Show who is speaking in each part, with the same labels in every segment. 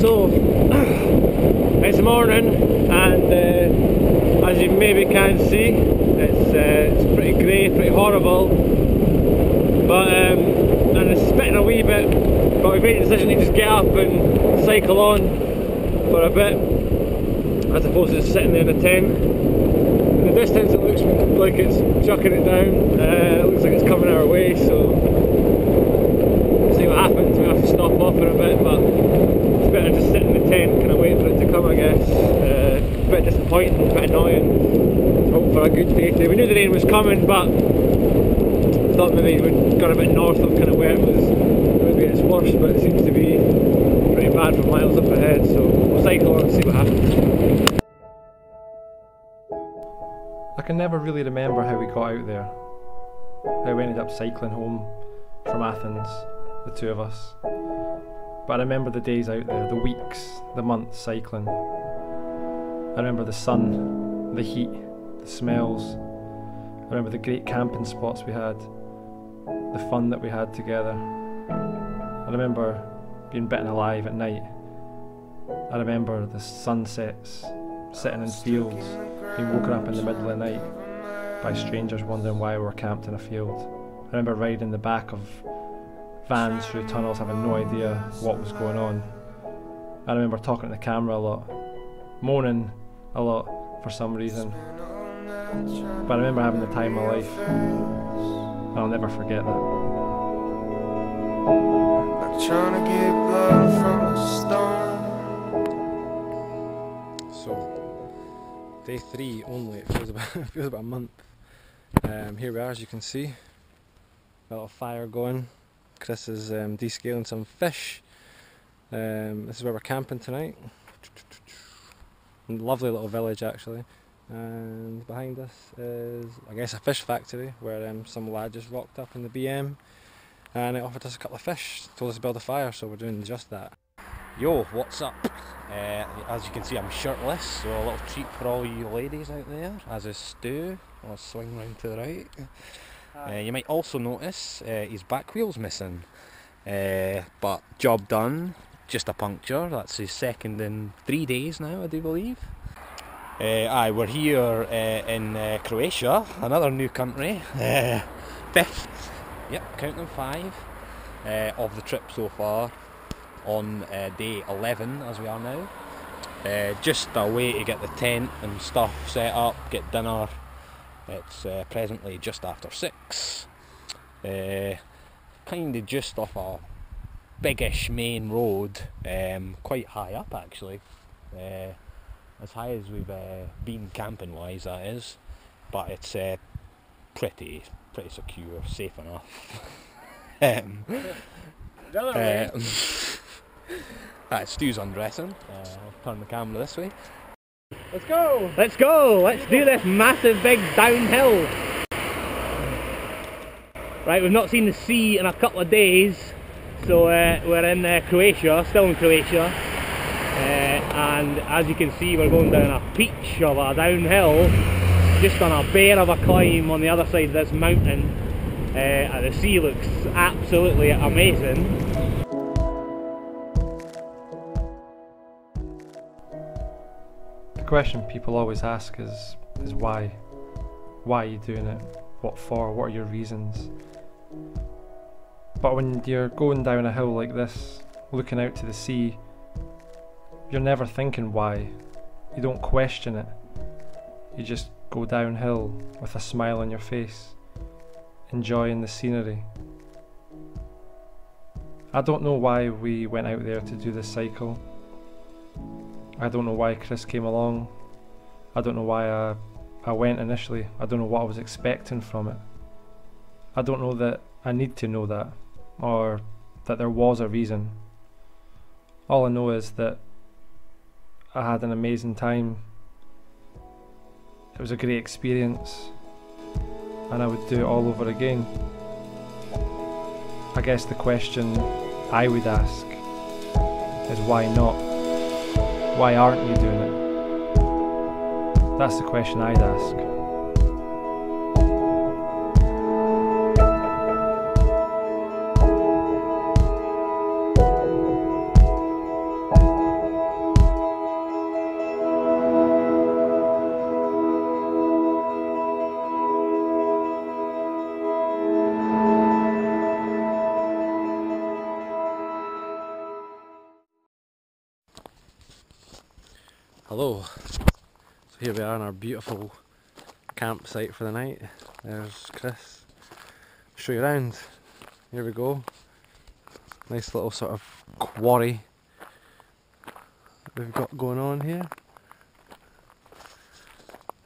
Speaker 1: So, it's morning, and as you maybe can see, it's pretty grey, pretty horrible, but and it's spitting a wee bit, but we made the decision to just get up and cycle on for a bit, as opposed to just sitting there in a tent. In the distance it looks like it's chucking it down, it looks like it's coming our way, so we'll see what happens. We have to stop off for a bit, but it's better just sit in the tent, kind of waiting for it to come, I guess. A bit disappointing, a bit annoying. Hope for a good day today. We knew the rain was coming, but I thought maybe we'd got a bit north of kind of where it was. Maybe it's worse, but it seems to be pretty bad for miles up ahead, so we'll cycle on and see what happens.
Speaker 2: I can never really remember how we got out there, how we ended up cycling home from Athens, the two of us. But I remember the days out there, the weeks, the months cycling. I remember the sun, the heat, the smells. I remember the great camping spots we had, the fun that we had together. I remember being bitten alive at night. I remember the sunsets, sitting in fields, being woken up in the middle of the night by strangers wondering why we were camped in a field. I remember riding in the back of vans through tunnels having no idea what was going on. I remember talking to the camera a lot, moaning a lot for some reason. But I remember having the time of my life, and I'll never forget that.
Speaker 3: Like trying to get blood from a stone.
Speaker 1: So, day 3 only, it feels about a month. Here we are, as you can see. A little fire going. Chris is descaling some fish. This is where we're camping tonight. Lovely little village actually. And behind us is, I guess, a fish factory where some lad just rocked up in the BM and it offered us a couple of fish, told us to build a fire, so we're doing just that. Yo, what's up? As you can see, I'm shirtless, so a little treat for all you ladies out there, as is Stu. I'll swing round to the right. You might also notice his back wheel's missing, but job done, just a puncture. That's his second in 3 days now, I do believe. We're here in Croatia, another new country, 5th, yep, count them 5, of the trip so far, on day 11 as we are now. Just a way to get the tent and stuff set up, get dinner. It's presently just after 6, kind of just off a biggish main road, quite high up actually, as high as we've been camping wise, that is, but it's pretty secure, safe enough. Stu's undressing. I'll turn the camera this way. Let's go! Let's go! Let's do this massive big downhill! Right, we've not seen the sea in a couple of days, so we're in Croatia, still in Croatia, and as you can see we're going down a peach of a downhill, just on a bear of a climb on the other side of this mountain, and the sea looks absolutely amazing.
Speaker 2: The question people always ask is why? Why are you doing it? What for? What are your reasons? But when you're going down a hill like this, looking out to the sea, you're never thinking why. You don't question it. You just go downhill with a smile on your face, enjoying the scenery. I don't know why we went out there to do this cycle. I don't know why Chris came along. I don't know why I went initially. I don't know what I was expecting from it. I don't know that I need to know that, or that there was a reason. All I know is that I had an amazing time. It was a great experience, and I would do it all over again. I guess the question I would ask is why not? Why aren't you doing it? That's the question I'd ask.
Speaker 1: Hello. So here we are on our beautiful campsite for the night. There's Chris. Show you around. Here we go. Nice little sort of quarry we've got going on here.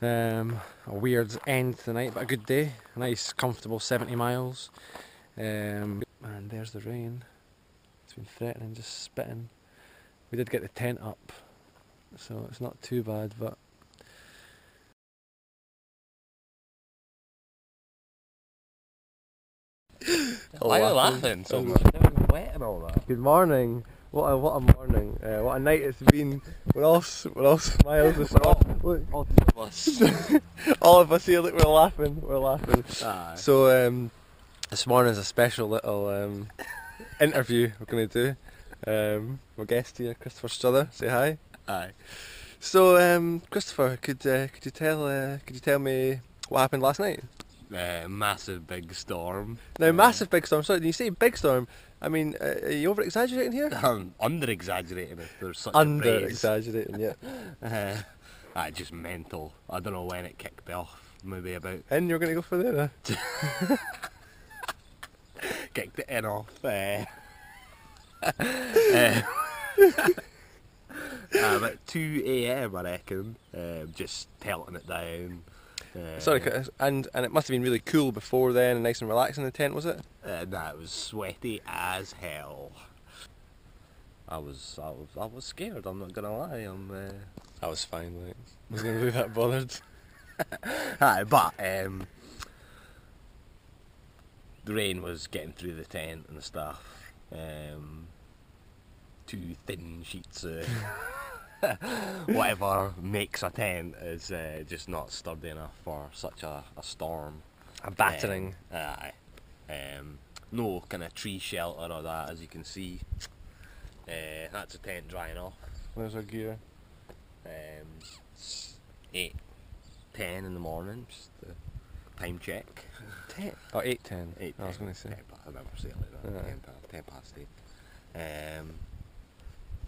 Speaker 1: A weird end to the night, but a good day. A nice, comfortable 70 miles. And there's the rain. It's been threatening, just spitting. We did get the tent up, so it's not too bad, but
Speaker 4: Why are you laughing so much? Wet and all that.
Speaker 1: good morning. What a morning. What a night it's been. We're all smiles this morning. Look,
Speaker 4: All three of us.
Speaker 1: all of us here, look, we're laughing.
Speaker 4: Aye.
Speaker 1: So this morning is a special little interview we're going to do. Our guest here, Christopher Strother. Say hi.
Speaker 4: Aye.
Speaker 1: So Christopher, could you tell me what happened last night?
Speaker 4: Massive big storm.
Speaker 1: Now, massive big storm. Sorry, when you say big storm, I mean, are you over exaggerating here?
Speaker 4: I'm under exaggerating if there's such a
Speaker 1: Under
Speaker 4: phrase.
Speaker 1: exaggerating, yeah.
Speaker 4: Just mental. I don't know when it kicked off. Maybe about
Speaker 1: And you're going to go for there?
Speaker 4: kicked it in off. About 2 a.m. I reckon. Just pelting it down.
Speaker 1: Sorry, Chris, and it must have been really cool before then and nice and relaxing in the tent, was it?
Speaker 4: Nah, it was sweaty as hell. I was scared. I'm not gonna lie.
Speaker 1: I was fine, like, I was going to be that bothered.
Speaker 4: Aye, but the rain was getting through the tent and stuff. 2 thin sheets of whatever makes a tent is just not sturdy enough for such a storm.
Speaker 1: A battering.
Speaker 4: Aye. No kind of tree shelter or that, as you can see. That's a tent drying off.
Speaker 1: Where's our gear?
Speaker 4: It's 8:10 in the morning, just the time check.
Speaker 1: 10. Oh, 8:10.
Speaker 4: 8:10.
Speaker 1: I was going to say.
Speaker 4: I never say it like that. 10 past 8.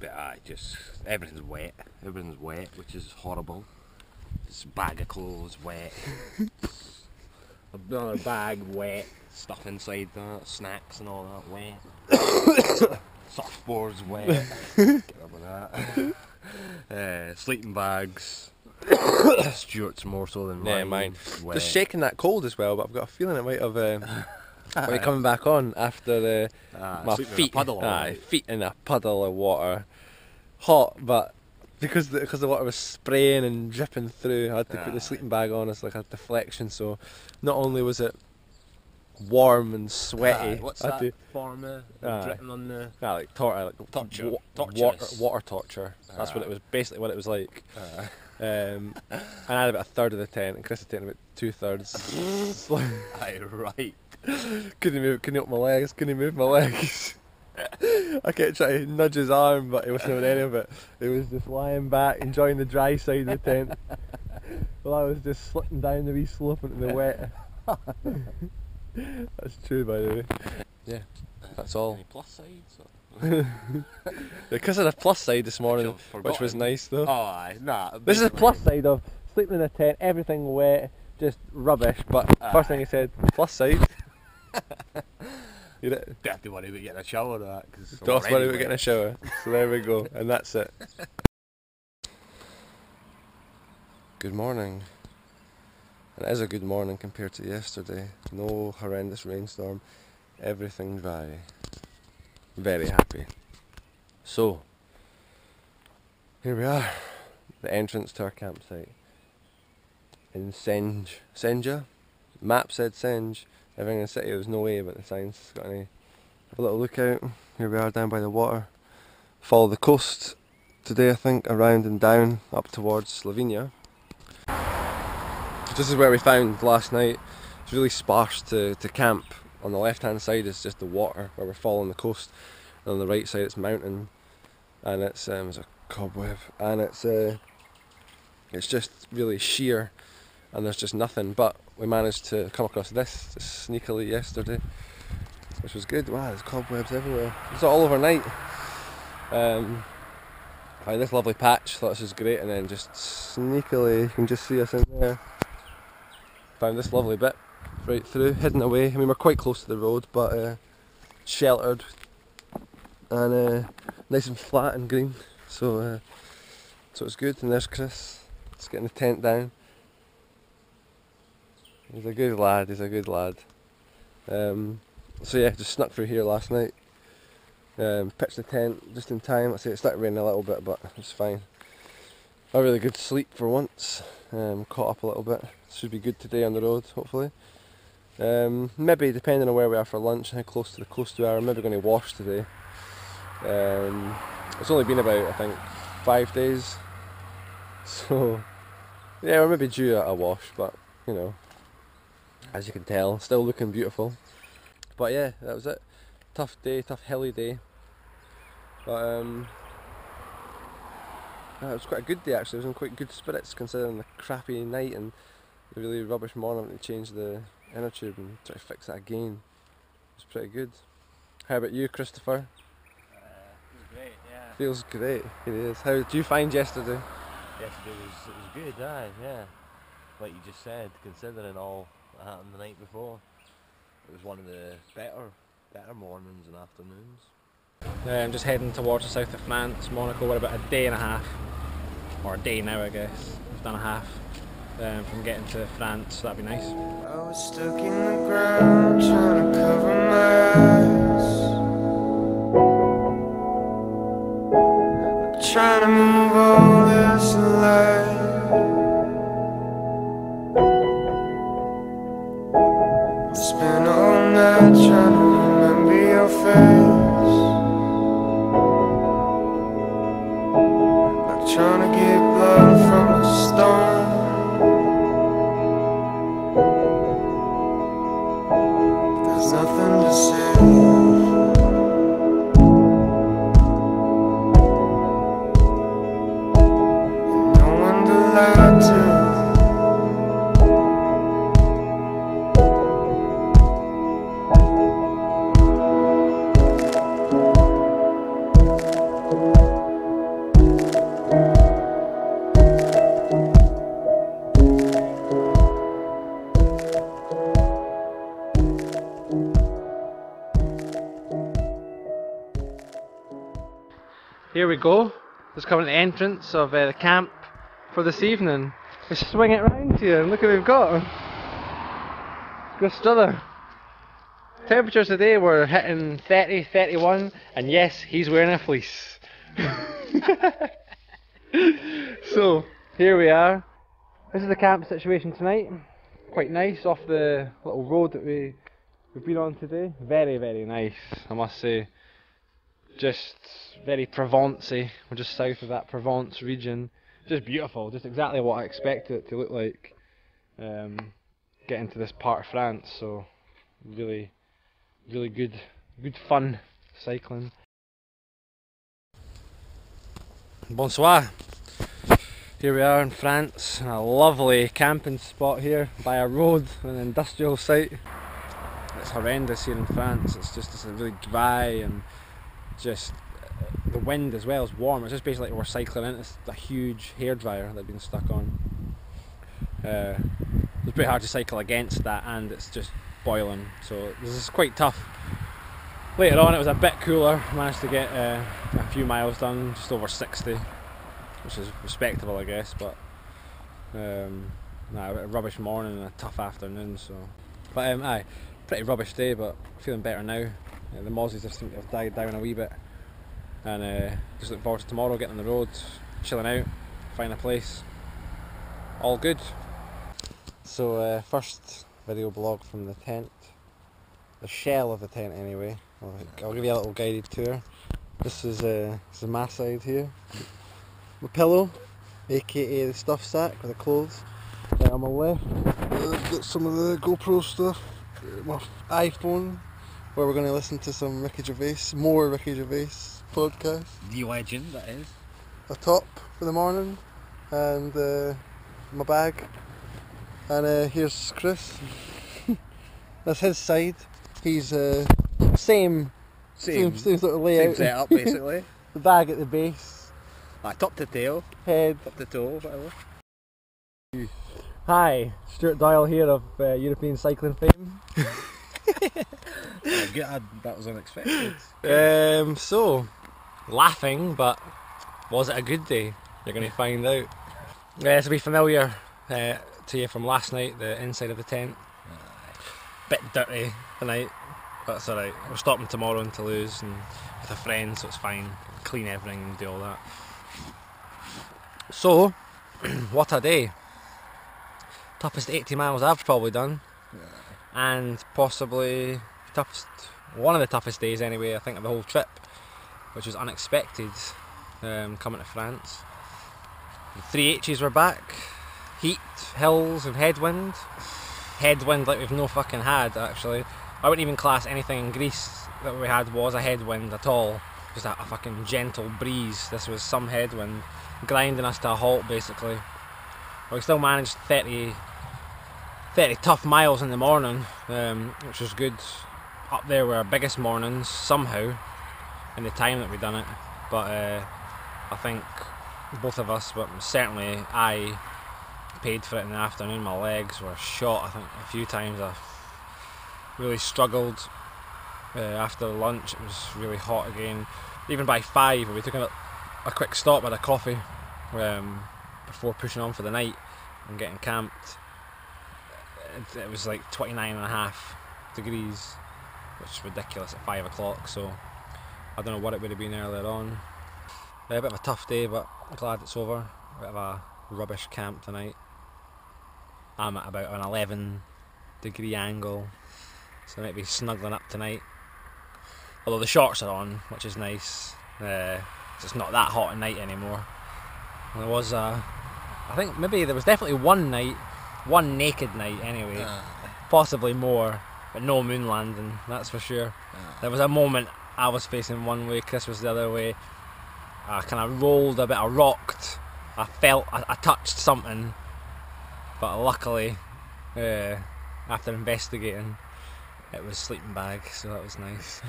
Speaker 4: But just everything's wet. Everything's wet, which is horrible. This bag of clothes wet. Another bag wet. Stuff inside that, snacks and all that wet. Surfboards wet. Get up with that. Sleeping bags. Stuart's more so than
Speaker 1: Yeah,
Speaker 4: mine.
Speaker 1: mine.
Speaker 4: Wet.
Speaker 1: Just shaking that cold as well, but I've got a feeling it might have. When you're coming back on after my
Speaker 4: sleeping in a
Speaker 1: feet,
Speaker 4: puddle all
Speaker 1: aye,
Speaker 4: night.
Speaker 1: feet in a puddle of water, hot, but because the water was spraying and dripping through, I had to put
Speaker 4: Aye.
Speaker 1: the sleeping bag on as like a deflection. So not only was it warm and sweaty,
Speaker 4: Aye, what's
Speaker 1: I had
Speaker 4: that form of
Speaker 1: Aye.
Speaker 4: dripping on the...
Speaker 1: like
Speaker 4: Torture.
Speaker 1: water torture. That's what it was. Basically, what it was like. And I had about a third of the tent, and Chris had taken about 2/3.
Speaker 4: Aye, right.
Speaker 1: Couldn't open my legs, couldn't move my legs. I kept trying to nudge his arm, but he wasn't having any of it. He was just lying back, enjoying the dry side of the tent. Well, I was just slipping down the wee slope into the wet. That's true, by the way. Yeah, that's all.
Speaker 4: Any plus sides?
Speaker 1: Because of the plus side this morning,
Speaker 4: I've
Speaker 1: which was
Speaker 4: forgotten.
Speaker 1: nice though.
Speaker 4: Oh, aye, nah.
Speaker 1: This is the
Speaker 4: basically-
Speaker 1: plus side of sleeping in a tent, everything wet, just rubbish. But first thing he said, plus side. You
Speaker 4: Don't have to worry about getting a shower or that. Cause I'm
Speaker 1: don't have to worry
Speaker 4: already
Speaker 1: about getting a
Speaker 4: wet.
Speaker 1: shower. So there we go, and that's it. Good morning. And it is a good morning compared to yesterday. No horrendous rainstorm. Everything dry. Very happy. So, here we are. The entrance to our campsite. In Senja. Map said Senge. Everything in the city, there was no way, but the signs got any. Have a little look out. Here we are down by the water. Follow the coast today, I think, around and down up towards Slovenia. This is where we found last night. It's really sparse to camp. On the left hand side is just the water where we're following the coast, and on the right side it's mountain, and it's a cobweb, and it's just really sheer, and there's just nothing. But we managed to come across this just sneakily yesterday, which was good. Wow, there's cobwebs everywhere. It's all overnight.
Speaker 5: Find this lovely patch, thought this was great, and then just sneakily, you can just see us in there. Found this lovely bit right through, hidden away. I mean, we're quite close to the road, but sheltered and nice and flat and green. So it's good. And there's Chris. He's getting the tent down. He's a good lad. He's a good lad. So yeah, just snuck through here last night. Pitched the tent just in time. I say it started raining a little bit, but it's fine. A really good sleep for once. Caught up a little bit. Should be good today on the road, hopefully. Maybe depending on where we are for lunch and how close to the coast we are, I'm maybe going to wash today. It's only been about, I think, 5 days. So yeah, we're maybe due a wash, but you know, as you can tell, still looking beautiful. But yeah, that was it. Tough day, tough hilly day. But it was quite a good day actually. I was in quite good spirits considering the crappy night and the really rubbish morning to change the inner tube and try to fix that again. It was pretty good. How about you, Christopher?
Speaker 4: It was great, yeah.
Speaker 5: Feels great, it is. How did you find yesterday?
Speaker 4: Yesterday was good, yeah. Like you just said, considering all that happened the night before, it was one of the better mornings and afternoons.
Speaker 1: I'm just heading towards the south of France, Monaco. We're about a day and a half, or a day now I guess. We've done a half from getting to France, so that'd be nice.
Speaker 3: I was stuck in the ground trying to cover my eyes, trying to move all this light. I spent all night trying to remember your face, like trying to get blood from a stone. There's nothing to say. And no one to lie to.
Speaker 2: Here we go. Just coming to the entrance of the camp for this evening. Let's swing it round here and look what we've got. Chris Strother. Temperatures today were hitting 30, 31, and yes, he's wearing a fleece. So, here we are. This is the camp situation tonight. Quite nice off the little road that we've been on today. Very, very nice, I must say. Just very Provence-y. We're just south of that Provence region. Just beautiful, just exactly what I expected it to look like. Getting to this part of France, so really, really good fun cycling.
Speaker 1: Bonsoir. Here we are in France, in a lovely camping spot here by a road, an industrial site. It's horrendous here in France. It's really dry and just the wind as well is warm. It's just basically like we're cycling into a huge hairdryer that's been stuck on. It's pretty hard to cycle against that, and it's just boiling, so this is quite tough. Later on it was a bit cooler. Managed to get a few miles done, just over 60, which is respectable I guess, but a rubbish morning and a tough afternoon. So, but aye, pretty rubbish day, but feeling better now. The mozzies have seemed to have died down a wee bit, and just looking forward to tomorrow, getting on the road, chilling out, find a place. All good. So first video blog from the tent, the shell of the tent anyway. I'll give you a little guided tour. This is my side here. My pillow, aka the stuff sack with the clothes. On my left, got some of the GoPro stuff, my iPhone, where we're going to listen to some more Ricky Gervais podcast.
Speaker 4: The legend, that is.
Speaker 5: A top for the morning, and my bag. And here's Chris. That's his side. He's same sort of layout.
Speaker 4: Same setup basically.
Speaker 5: The bag at the base,
Speaker 4: Top to tail,
Speaker 1: Head.
Speaker 4: top to toe, whatever.
Speaker 1: Hi, Stuart Doyle here of European cycling fame.
Speaker 4: That was unexpected.
Speaker 1: So, laughing, but was it a good day? You're going to find out. This will be familiar to you from last night, the inside of the tent. Bit dirty tonight, but it's alright. We're stopping tomorrow in Toulouse and with a friend, so it's fine. Clean everything and do all that. So, what a day. Toughest 80 miles I've probably done. And possibly one of the toughest days anyway, I think, of the whole trip, which was unexpected coming to France. The 3 H's were back: heat, hills and headwind. Headwind like we've no fucking had, actually. I wouldn't even class anything in Greece that we had was a headwind at all. Just a fucking gentle breeze. This was some headwind grinding us to a halt basically. But we still managed 30 tough miles in the morning, which was good. Up there were our biggest mornings somehow in the time that we done it. But I think both of us, but certainly I, paid for it in the afternoon. My legs were shot, I think, a few times. I really struggled after lunch. It was really hot again. Even by 5, we took a quick stop at a coffee before pushing on for the night and getting camped. It was like 29.5 degrees, which is ridiculous at 5 o'clock, so I don't know what it would have been earlier on. A bit of a tough day, but I'm glad it's over. A bit of a rubbish camp tonight. I'm at about an 11 degree angle, so I might be snuggling up tonight. Although the shorts are on, which is nice. It's not that hot at night anymore. And there was I think maybe there was definitely one naked night anyway, possibly more, but no moon landing, that's for sure. There was a moment I was facing one way, Chris was the other way. I kind of rolled a bit, I rocked, I felt, I touched something, but luckily, after investigating, it was sleeping bag, so that was nice.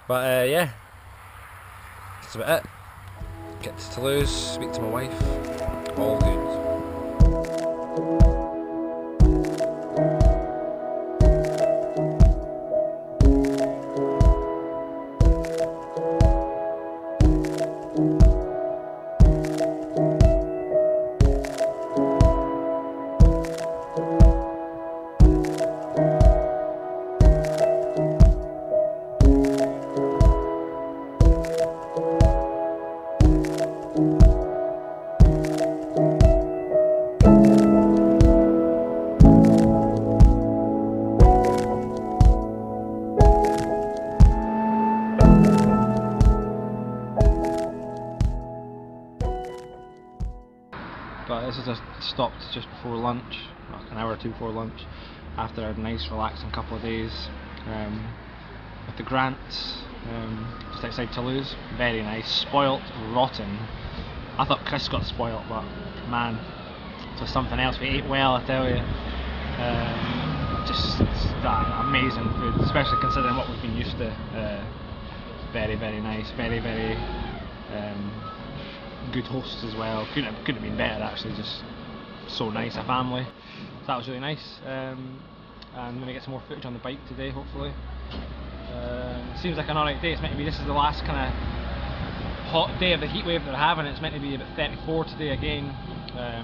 Speaker 1: But yeah, that's about it. Get to Toulouse, speak to my wife, all good. But this is just stopped just before lunch, an hour or two before lunch, after a nice relaxing couple of days with the Grants, just outside Toulouse. Very nice, spoilt, rotten. I thought Chris got spoilt, but man, it was something else. We ate well, I tell you. Just amazing food, especially considering what we've been used to. Very, very nice, very, very good hosts as well. Couldn't have been better actually, just so nice, a family. So that was really nice. And I'm going to get some more footage on the bike today, hopefully. It seems like an alright day. It's meant to be, this is the last kind of hot day of the heat wave they're having. It's meant to be about 34 today again.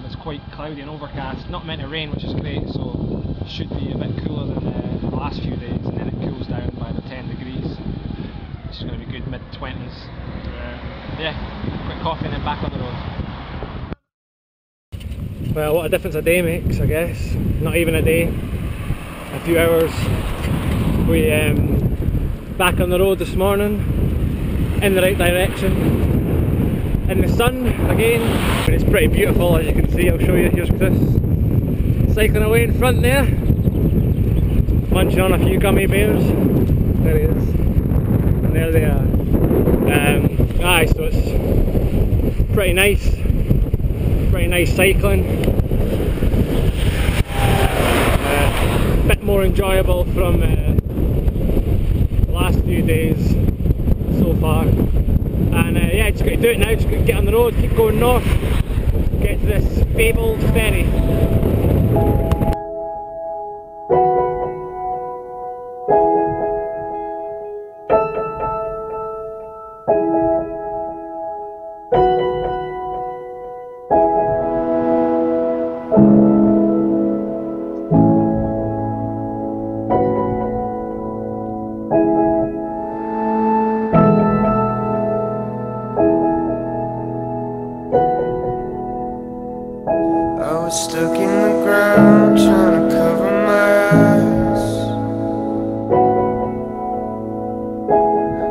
Speaker 1: It's quite cloudy and overcast, not meant to rain, which is great, so it should be a bit cooler than the last few days, and then it cools down by the 10 degrees. It's going to be good mid-20s. Yeah, quick coffee and then back on the road. Well, what a difference a day makes, I guess. Not even a day, a few hours. We back on the road this morning, in the right direction, in the sun again. And it's pretty beautiful, as you can see. I'll show you. Here's Chris cycling away in front there, munching on a few gummy bears. There he is, and there they are. So it's pretty nice cycling. A bit more enjoyable from the last few days so far. And yeah, just got to do it now, just got to get on the road, keep going north, get to this fabled ferry.
Speaker 3: I was stuck in the ground trying to cover my eyes,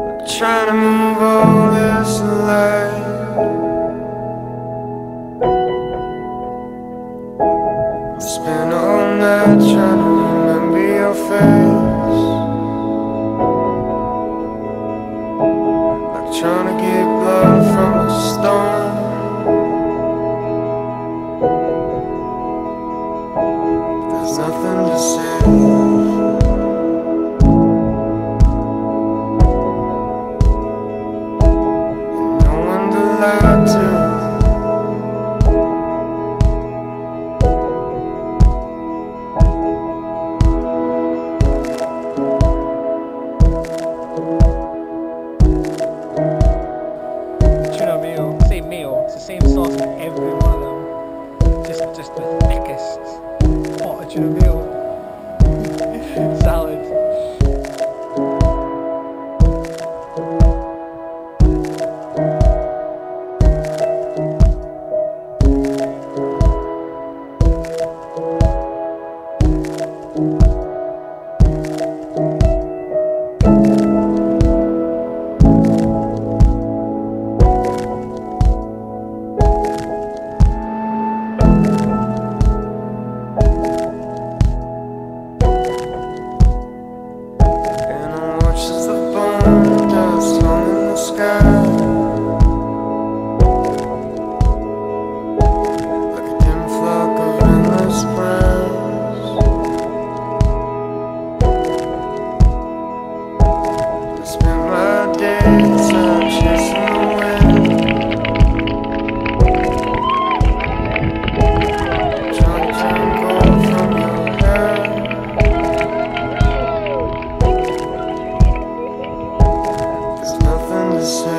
Speaker 3: like trying to move all this light. I spent all night trying to remember your face, like trying to get blood from a stone. There's nothing to say. And no one to lie to.
Speaker 1: Tuna meal, same meal, it's the same sauce in every one of them. Just the thickest pot of tuna meal. Salad.
Speaker 3: And I watch as the bone dust hung in the sky, like a dim flock of endless prayers. I spent my daytime chasing the wind, trying to turn gold from your hair. There's nothing to say.